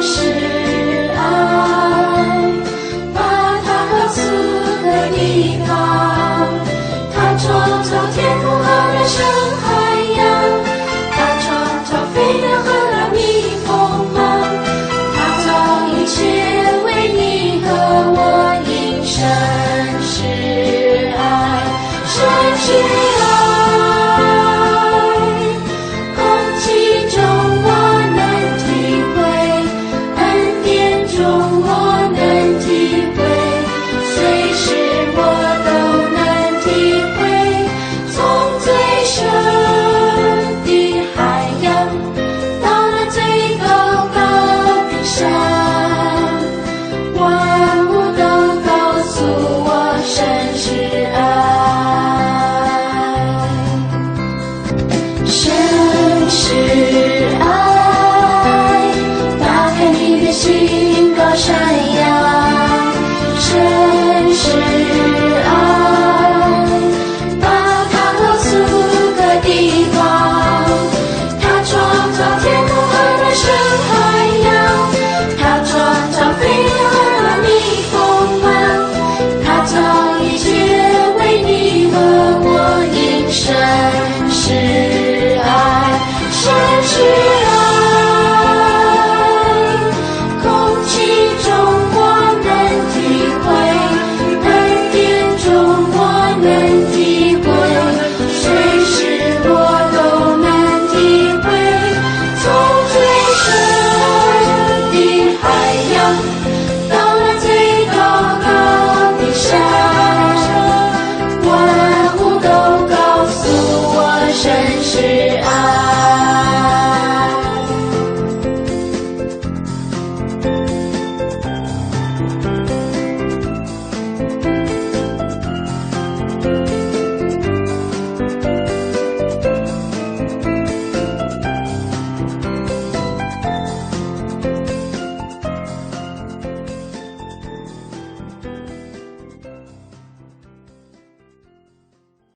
是爱，把它告诉个地方。他创造天空和人生海洋，他创造飞鸟和蜜蜂忙，他造一切为你和我应生是爱，生是爱。空气中我能体会，恩典中我能体会，随时我都能体会。从最深的海洋到那最高高的山，万物都告诉我神是爱，神是爱。打开你的心，高山扬，神是爱，把它告诉个地方。他创造天空和人生海洋，他创造飞鸟和蜜蜂忙，他造一切为你和我应生是爱，生是爱。空气中我能体会，恩典中我能体会，随时我都能体会。从最深的海洋到那最高高的山，万物都告诉我神是爱。